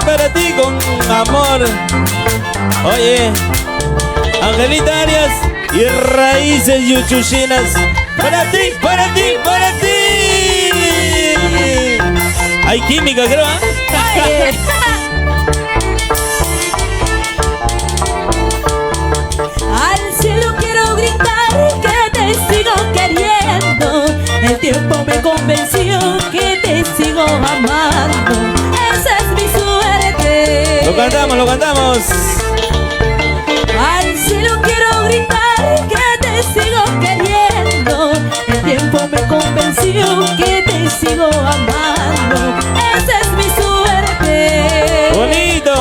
para ti con amor. Oye, Angelita Arias y Raíces Yuchushinas. Para ti, para ti, para ti. Hay química, creo, ¿eh? Al cielo quiero gritar que te sigo queriendo. El tiempo me convenció que te sigo amando. Esa es mi suerte. Lo cantamos, lo cantamos. Al cielo quiero gritar que te sigo queriendo. El tiempo me convenció que te sigo amando. Esa es mi suerte. Bonito.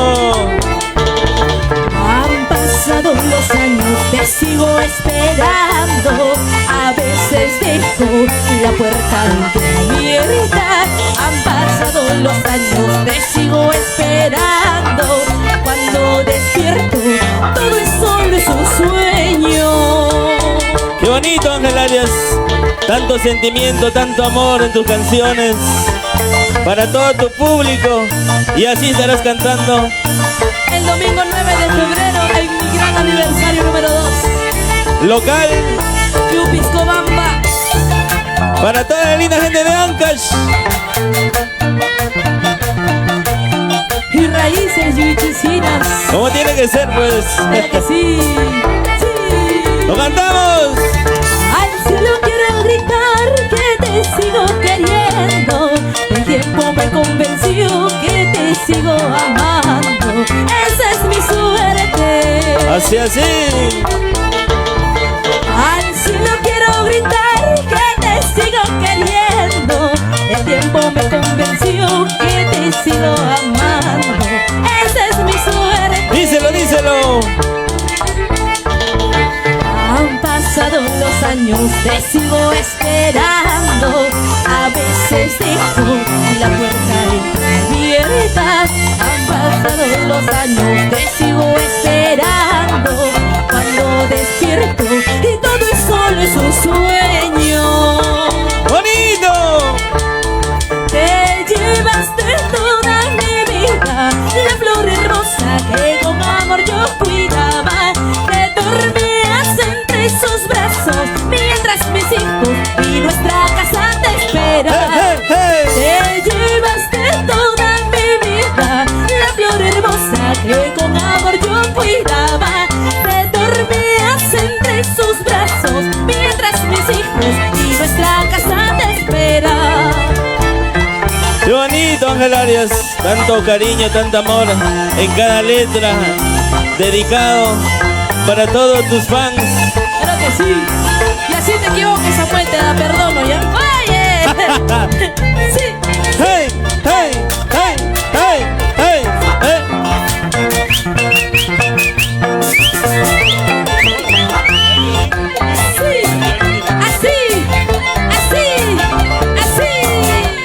Han pasado los años, te sigo esperando. A veces dejo la puerta entreabierta. Han pasado los años, te sigo esperando. Cuando despierto, todo es solo es un sueño. Qué bonito, Ángel Arias. Tanto sentimiento, tanto amor en tus canciones. Para todo tu público. Y así estarás cantando. El domingo 9 de febrero, en mi gran aniversario número 2. Local. Yupiscobamba. Para toda la linda gente de Ancash. Y Raíces Yuchushinas. Como tiene que ser, pues. Claro que sí, sí. ¡Lo cantamos! Al cielo quiero gritar que te sigo queriendo. El tiempo me convenció que te sigo amando. Esa es mi suerte. Así, así. Al cielo quiero gritar que te sigo queriendo. El tiempo me convenció que te sigo amando. Esa es mi suerte. Díselo, díselo. Han pasado los años, te sigo esperando. A veces dejo la puerta entreabierta. Han pasado los años, te sigo esperando. Cuando despierto y todo es solo es un sueño. ¡Bonito! Te llevaste toda mi vida, la flor hermosa que con amor yo cuidaba. Te dormías entre sus brazos mientras mis hijos y nuestra casa te esperan. ¡Hey, hey, hey! Te llevaste toda mi vida, la flor hermosa que con amor yo cuidaba. Te dormías entre sus brazos mientras mis hijos y nuestra casa te esperan. ¡Qué bonito, Ángel Arias! Tanto cariño, tanto amor en cada letra. Dedicado para todos tus fans. Claro que sí. Y así te equivoques, Samuel, te la perdono, ¿ya? ¡Oye! Sí. ¡Hey, hey, hey, hey, hey, hey!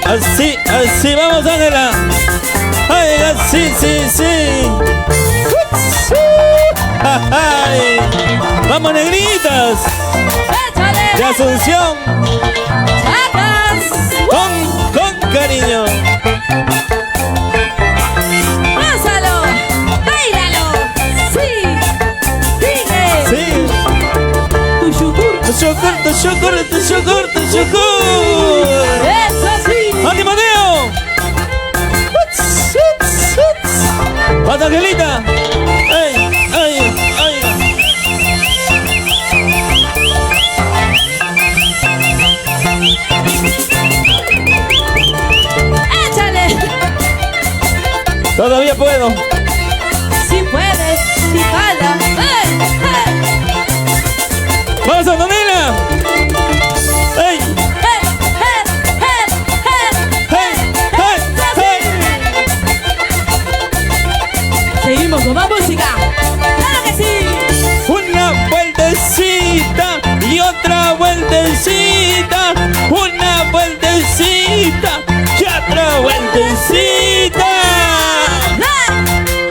Así, así, vamos, Ángela. Ay, así, sí, sí. Ay. Vamos, negritas. ¡Échale! De Asunción. ¡Chacas! Con cariño. ¡Pásalo! ¡Báilalo! ¡Sí! ¡Sigue! Sí. Tu yogur. Tu yogur, tu yogur, tu yogur, tu yogur. ¡Eso sí! ¡Ánimo, Deo! ¡Vas, Angelita! ¡Ay, ay, ay! ¡Échale! Todavía puedo. Si puedes, si jala. ¡Hey! ¡Hey! ¡Vamos, Antonella! ¡Ey! ¡Hey! ¡Hey! ¡Hey! ¡Hey! ¡Hey! ¡Hey! ¡Hey! Seguimos con más música. ¡Claro que sí! Una vueltecita y otra vueltecita. Una vueltecita y otra vueltecita. ¡Hey!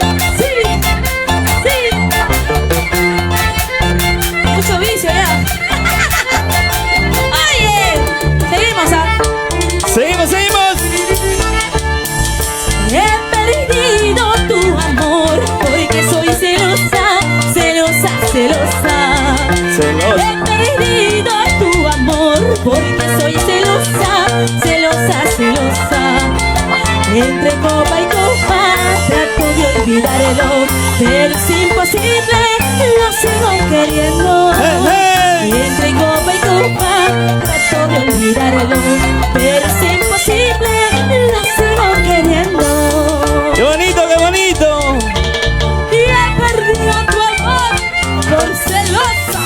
olvidarlo, pero es imposible, lo sigo queriendo. Entre copa y copa trato de olvidarlo, pero es imposible, lo sigo queriendo. ¡Qué bonito, qué bonito! Y he perdido tu amor por celosa.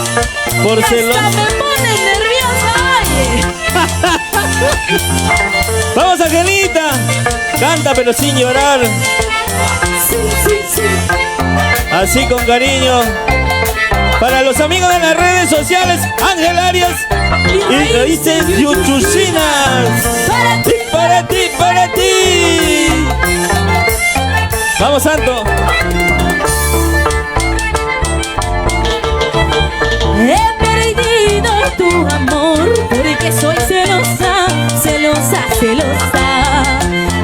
Por celosa. Hasta me pone nerviosa, oye. ¡Vamos, Angelita! Canta pero sin llorar. Sí, sí, sí. Así con cariño. Para los amigos de las redes sociales, Ángel Arias y Raíces Yuchuchinas. Para ti, Para ti, para ti. Vamos, Santo. he perdido tu amor porque soy celosa, celosa, celosa.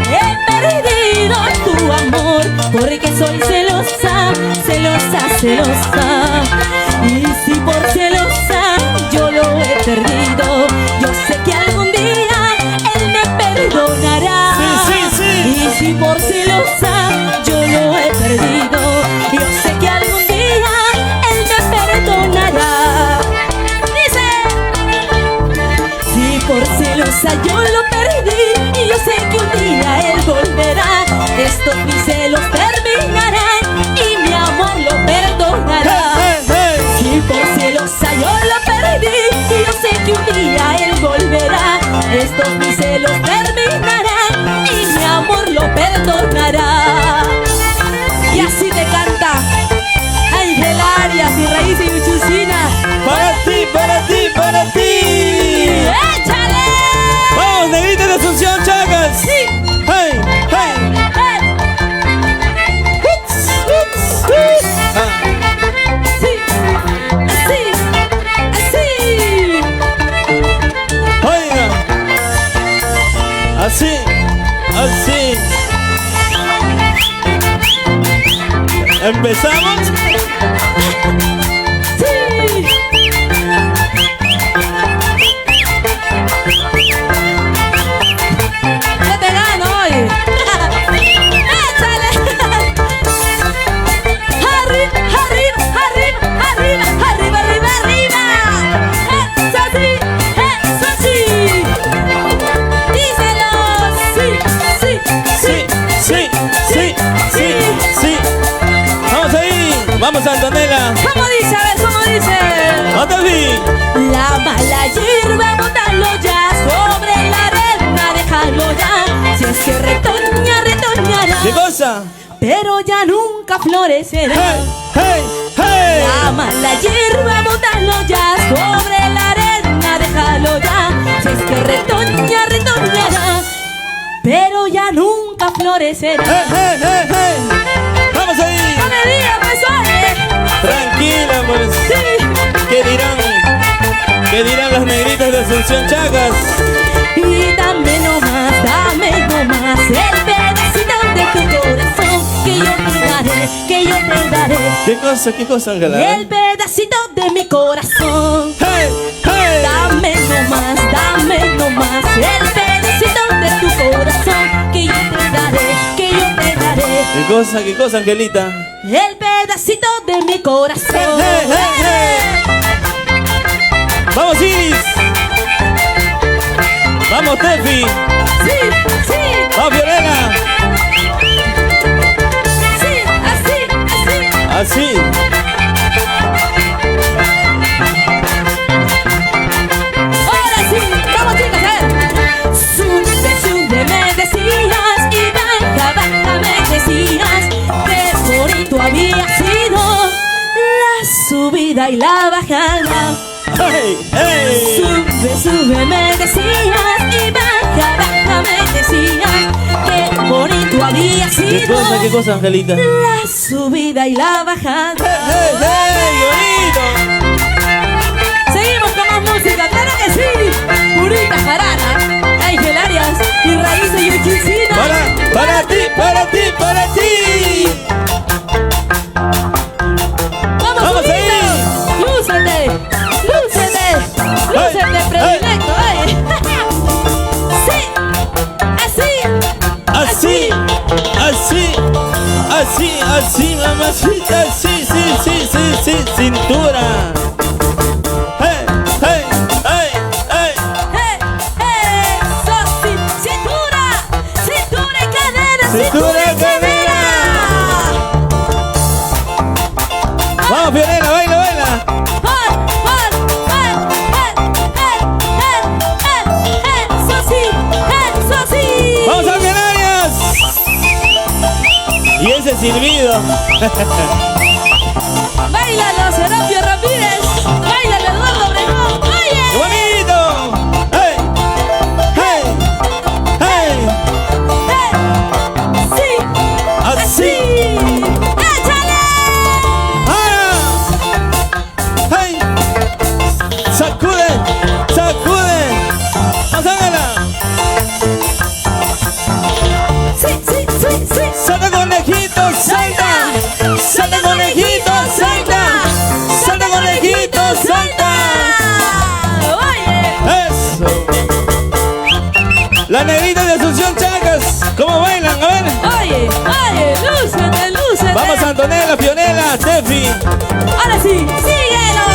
He perdido tu amor porque soy celosa, celosa, celosa. Y si por celosa yo lo he perdido, yo sé que algún día él me perdonará. Sí, sí, sí. Y si por celosa yo lo he perdido, yo sé que algún día él me perdonará. Dice, si por celosa yo lo perdí, y yo sé que un día él volverá, estos mis celos terminarán y mi amor lo perdonará. Si por celosa yo lo perdí, y yo sé que un día él volverá, estos mis celos terminarán y mi amor lo perdonará. Y así te canta Ángel Arias y Raíces Yuchuchinas. Para ti, para ti, para ti. ¡Échale! Vamos, negrita de Asunción Chagas. Sí. ¡Hey, hey! Ah. Sí, así, así. Oiga, así, así. ¿Empezamos? Sí. Yo te gano hoy. Échale. Arriba, arriba, arriba, arriba, arriba, arriba, arriba. Eso sí, eso sí. Díselo. Sí, sí, Sí, sí, sí, sí, sí. Vamos ahí. Vamos, Antonella. ¿Cómo dice? A ver, ¿cómo dice? Otavi. La mala hierba, bótalo ya sobre la arena, déjalo ya. Si es que retoña, retoñará, ¿Qué cosa? pero ya nunca florecerá. ¡Hey, hey, hey! La mala hierba, bótalo ya sobre la arena, déjalo ya. Si es que retoña, retoñará, pero ya nunca florecerá. ¡Hey, hey, hey, hey! ¡Vamos ahí! No me digas, pues, oye. Tranquila, pues. Sí. ¿Qué dirán? ¿Qué dirán las negritas de Asunción Chagas? Y dame nomás el pedacito de tu corazón que yo te daré, que yo te daré. Qué cosa, Ángela? El pedacito de mi corazón. ¡Hey, hey! Dame nomás el pedacito de tu corazón que yo te daré, que yo te daré. Qué cosa, Angelita? El pedacito de mi corazón. Hey, hey, hey. ¡Vamos, Iris! ¡Vamos, Tefi! Sí, sí, ¡Vamos, Fiorella! sí, así, así. Así. Ahora sí, vamos chicos, a ver. Sube, sube, me decías, y baja, baja, me decías, qué bonito había sido la subida y la bajada. ¡Hey, hey! Sube, sube, me decías, y baja, baja, me decías, qué bonito había sido Qué cosa, Angelita? la subida y la bajada. ¡Hey, hey! ¡Qué bonito! Seguimos con más música, claro que sí. Purita Jarana, Ángel Arias y Raíces Yuchuchinas. Para ti, para ti, para ti. Vamos ahí. Lúcete, lúcete, lúcete, predilecto, Sí, así, Así, así, Así, así, mamacita, sí, sí, sí, sí, sí, cintura. Hey, hey, hey, hey. Eso sí, cintura, cintura y cadera, Cintura y cadera. Vamos, Fiorella, baila, baila. Eso sí. Vamos a Canarias. Y ese silbido. Báilalo, Serapio Ramírez. Báilalo, Eduardo Obregón. ¡Qué Oye. bonito! ¡Hey! ¡Hey! ¡Hey! Sí. ¡Así! ¡Échale! ¡Ahora! ¡Hey! ¡Sacude! ¡Sacude! ¡Pásamela! Sí, sí, sí, sí. ¡Salta, conejito, salta! ¡Salta, conejito, salta! ¡Salta, conejito, salta! Oye. ¡Eso! La negrita de Asunción Chacas. ¿Cómo bailan? A ver. Oye, lúcete, lúcete. Vamos, Antonella, Fionela, Tefi. Ahora sí, síguelo.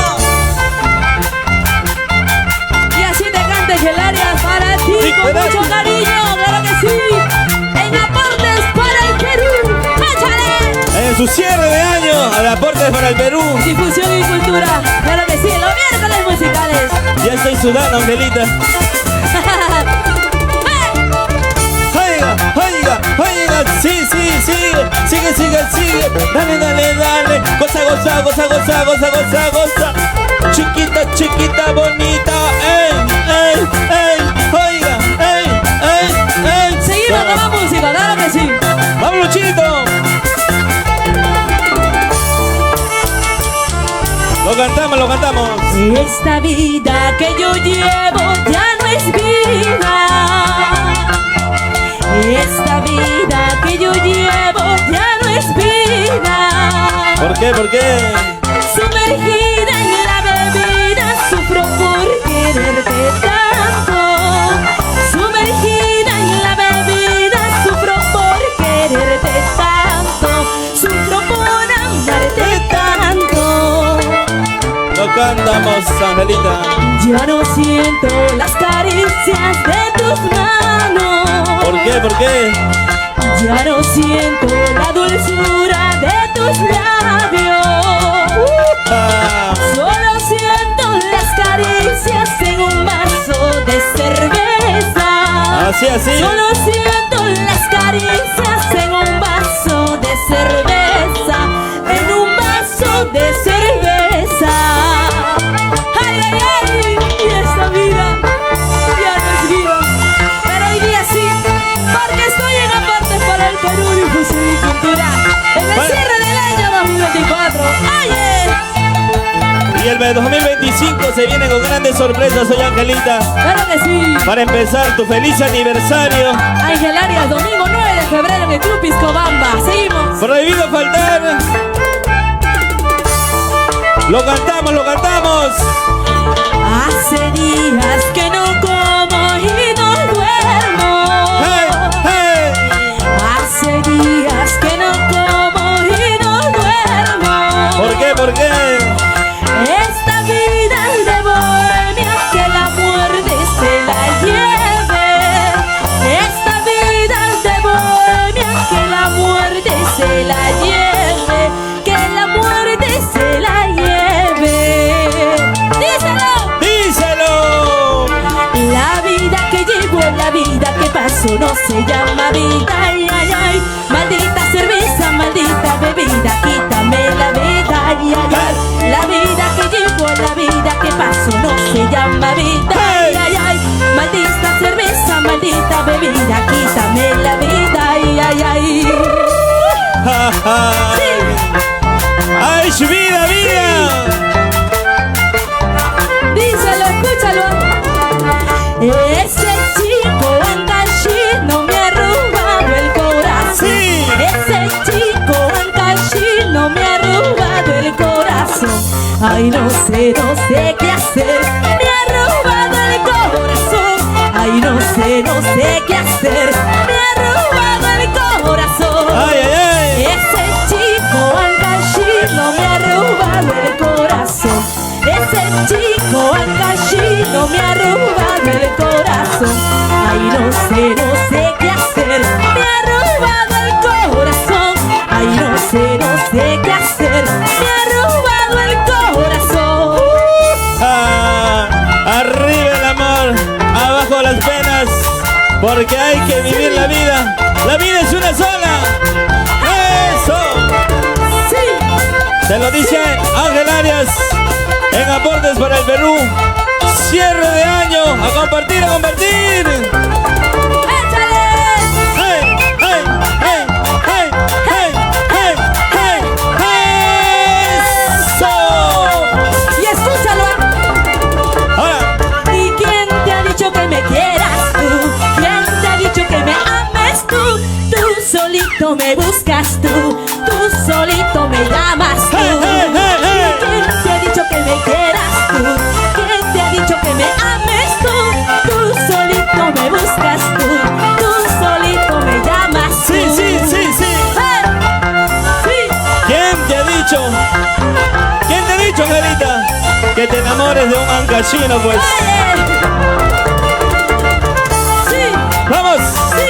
Y así te canta Gelarias para ti, Sí, con ¿verdad? mucho cariño, claro que sí. En aportes para el Perú. ¡Échale! En su cierre de año, al aporte para el Perú. Difusión y cultura, claro que sí, los miércoles musicales. Ya estoy sudando, Angelita. Oiga, oiga, oiga, sí, sí, sigue, sigue, sigue, sigue. Dale, dale, dale. Goza, goza, goza, goza, goza, goza, goza. Chiquita, chiquita, bonita. Ey, ey, ey. Oiga, ey, ey, ey. Seguimos con la música, claro que sí. ¡Vamos, Luchito! Lo cantamos, lo cantamos. Esta vida que yo llevo ya no es vida. Esta vida que yo llevo ya no es vida. ¿Por qué? ¿Por qué? Sumergida en la bebida sufro por quererte tanto. Sumergida en la bebida sufro por quererte tanto. Sufro por amarte tanto. Lo cantamos, Angelita. Ya no siento las caricias de tus manos. ¿Por qué? ¿Por qué? Ya no siento la dulzura de tus labios. Ah, Solo siento las caricias en un vaso de cerveza. así, así. Solo siento las caricias en un vaso de cerveza. En un vaso de cerveza. Ay, ay, ay. Y esta vida ya no es vida. Pero hoy día sí, porque estoy en aparte para el Perú, difusión y cultura. En el Bueno. cierre del año 2024. ¡Oye! Y el 2025 se viene con grandes sorpresas, soy Angelita. Claro que sí. Para empezar, tu feliz aniversario. Ángel Arias, domingo 9 de febrero en el Club Piscobamba. Seguimos. Prohibido faltar. Lo cantamos, lo cantamos. Hace días que no como y no duermo. ¡Hey, hey! Hace días que no como y no duermo. ¿Por qué? ¿Por qué? Esta vida de bohemia que la muerte se la lleve. Esta vida de bohemia que la muerte se la lleve. Que la muerte se la lleve. ¡Díselo! ¡Díselo! La vida que llevo, la vida que paso no se llama vida. Ay, ay, ay. Maldita cerveza, maldita bebida, quítame la vida. Ay, ay, ay. La vida que llevo, la vida que paso no se llama vida. Ay, ay, ay. Maldita cerveza, maldita bebida, quítame la vida. Ay, ay, ay. Ja, ja. Sí. ¡Ay, vida, vida! Díselo, escúchalo. Ese chico encachino me ha robado el corazón. Sí. Ese chico encachino me ha robado el corazón. Ay, no sé qué hacer. Me ha robado el corazón. Ay, no sé qué hacer. Me ha robado el corazón. ¡Ay, ay, ay! Ese con las penas, porque hay que vivir la vida. La vida es una sola. ¡Eso! Se lo dice Ángel Arias en Aportes para el Perú. Cierre de año. A compartir, a compartir. ¡Échale! ¡Hey! ¡Hey! ¡Hey! ¡Hey! ¡Hey! ¡Hey! ¡Hey! ¡Eso! Y escúchalo. Ahora. ¿Y quién te ha dicho que me quieras tú? ¿Quién te ha dicho que me ames tú? Tú solito me buscas tú solito me llamas tú. Hey, hey, hey, hey. ¿Quién te ha dicho que me quieras tú? ¿Quién te ha dicho que me ames tú? Tú solito me buscas tú solito me llamas tú. Sí, sí, sí, sí. Hey. Sí. ¿Quién te ha dicho? ¿Quién te ha dicho, Angelita? Que te enamores de un ancachino, pues. Oye. Sí. ¡Vamos! Sí.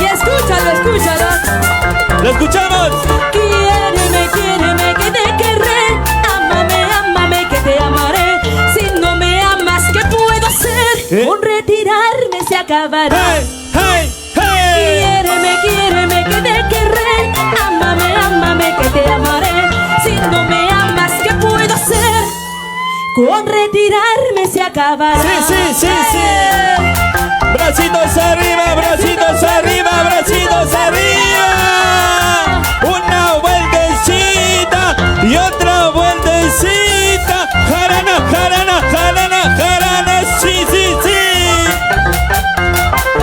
Y escúchalo, escúchalo. ¡Lo escuchamos! Quiéreme, que te querré. Ámame, que te amaré. Si no me amas, ¿qué puedo hacer? Con retirarme se acabará. ¡Hey! ¡Hey! ¡Hey! Quiéreme, que te querré. Ámame, que te amaré. Si no me amas, ¿qué puedo hacer? Con retirarme se acabará. Sí, sí, sí, sí. Bracitos arriba, bracitos arriba, bracitos arriba. Una vueltecita y otra vueltecita. Jarana, jarana, jarana, jarana. Sí, sí, sí.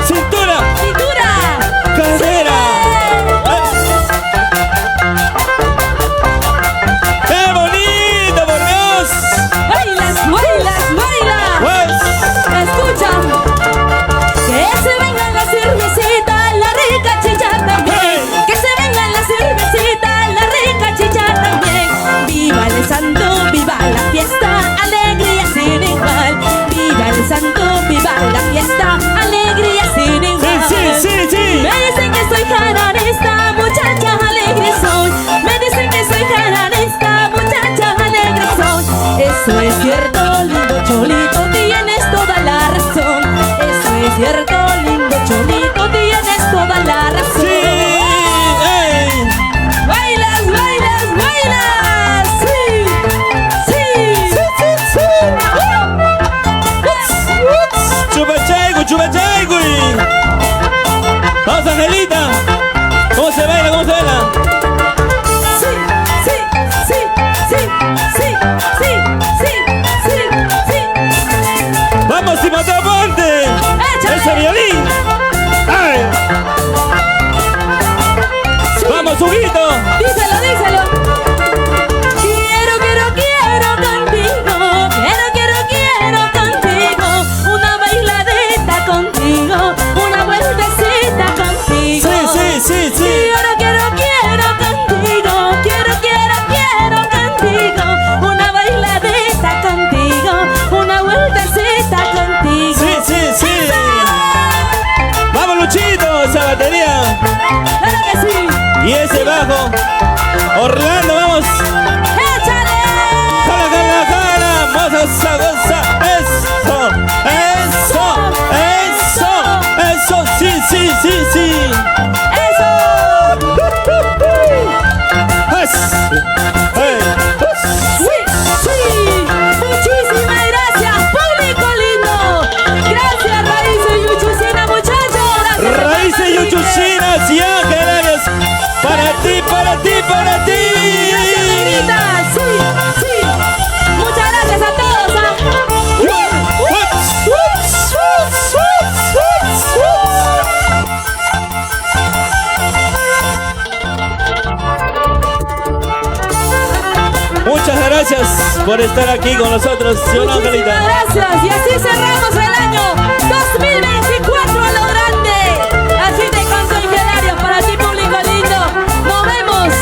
Cintura, ¡Cintura! cadera. ¡Qué bonito, por Dios! ¡Bailas, bailas, bailas! Pues, Escucha, que se venga la cervecita, la rica chicha también. Hey. Que se venga la cervecita, la rica chicha también. Viva el santo, viva la fiesta, alegría sin igual. Viva el santo, viva la fiesta, alegría sin igual. sí, sí, sí, sí. Me dicen que soy jaranista, muchacha alegre soy. Me dicen que soy jaranista, muchacha alegre soy. Eso es cierto, lindo cholito, tienes toda la razón. Eso es cierto, lindo cholito, tienes toda la razón. Sí, ey. Bailas, bailas, bailas. Sí, sí, sí, sí. Chupachaigu, chupachaigu. Vamos, Angelita. ¿Cómo se baila? ¿Cómo se baila? Sí, sí, sí, sí, sí, sí, sí, sí, sí. Vamos, Timataponte. Échale. Ese violín. ¡Ay! Sí. Vamos, Huguito. Díselo, díselo. Quiero contigo. Quiero contigo. Una bailadita contigo. Una vueltecita contigo. Sí, sí, sí, sí. Quiero contigo. Quiero contigo. Una bailadita contigo. Una vueltecita contigo. Sí, sí, sí. Vamos, Luchito, esa batería. Claro que sí. Y ese bajo. Orlando, vamos. ¡Échale! Jala, jala, jala. Goza, goza. Eso, eso, eso, eso. Sí, sí, sí, sí. ¡Eso! Hey. Sí, sí. Muchísimas gracias, público lindo. Gracias, Raíces y Yuchucina, muchachos. Gracias. Raíces y Yuchucinas y Ángel Arias. Para ti, para ti, para ti. Gracias, negrita. Sí, sí. Muchas gracias a todos. Muchas gracias por estar aquí con nosotros, ¿sí o no, Muchísimas Angelita? gracias. Y así cerramos el año 2024 a lo grande. Así te canto, Ingeniero, para ti, público lindo. Nos vemos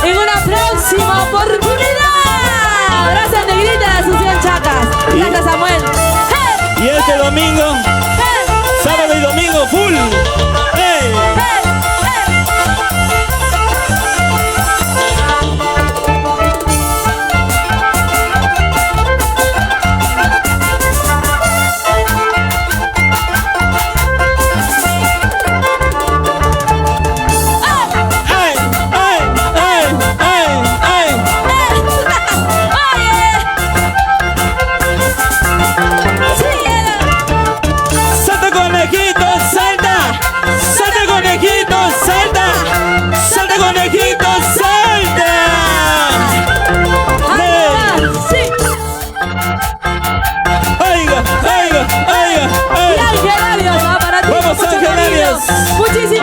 en una próxima oportunidad. Gracias, negrita, Sucian Chacas. Gracias, Samuel. ¡Hey! Y este domingo, ¡Hey! sábado y domingo, full. ¡Hey! ¡Hey! ¡Hey! Muchísimas